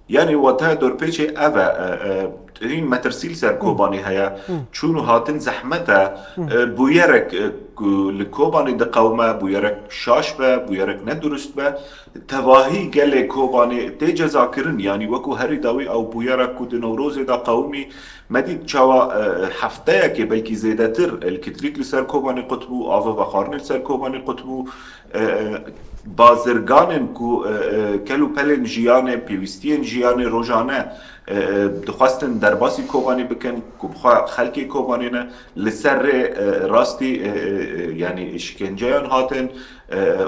Yani wata dorpêçê ev e hîn metirsî ser Kobanê heye çûn û hatin zehmete bûyerek ku li Kobanê diqewme bûyerek şaş be bûyerek nedurist be tevahî gelê Kobanê tê cezakirin yani wekû herî dawî ew bûyera ku di Newrozê da qewimî medî çawa heftiyekê belkî zêdetir elektirîk li ser Kobanê qutbû avê vexwarinê li ser Kobanê qutbû bazirganên ku kel û pelên jiyanê pêwîstiyên jiyanê rojane dixwastin derbasî Kobanê bikin ku bixwe xelkê Kobanê ne li ser rê rastî yani işkenceyan hatin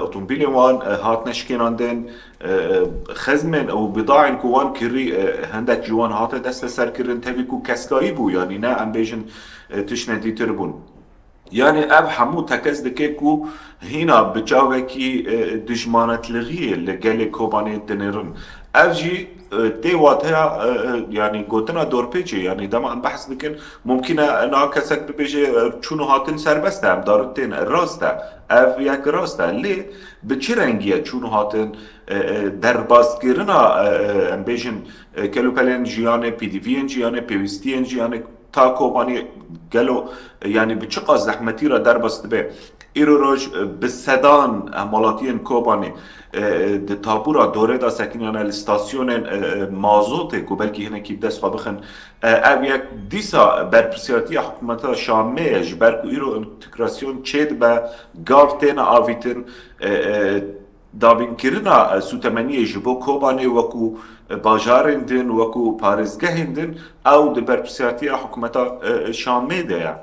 otomobîlên wan hatine şikênandin xezmên û bîdaên ku wan kirî hindek ji wan hate desteserkirin tevî ku keskayî bû yani ne em bêjin tiştên dîtir bûn. Yani ev hemû tekez dike ku hîna bi çavekî dijmanetligiyê li gelê Kobanê dinêrin. Ev jî tê wateya yani gotina dorpêçê yani dema em behs dikin mumkîn e niha kesek bibêje çûn û hatin serbest e em darin tên rast e ev yek rast e lê bi çi rengî ye çûn û hatin derbazkirina em bêjin kel û pelên jiyanê pîdiviyên jiyanê pêwîstiyên jiyanê ta Kobanê gelo yani bi çi qas zehmetî re derbas dibe îro roj bi sedan hemalatiyên Kobanê di tabûra dorê da sekînan li stasyonên mazotê ku belkî hinekî bi dest xwe bixin ev yek dîsa berpirsiyariya Hikûmeta Şamê ye ji ber ku îro întegrasyon çê dibe gav têne avîtin Dabînkirina sotemeniyê ji bo Kobanê wekû bajarên din wekû parêzgehên din ew di berpirsiyariya Hikûmeta Şamê de ye.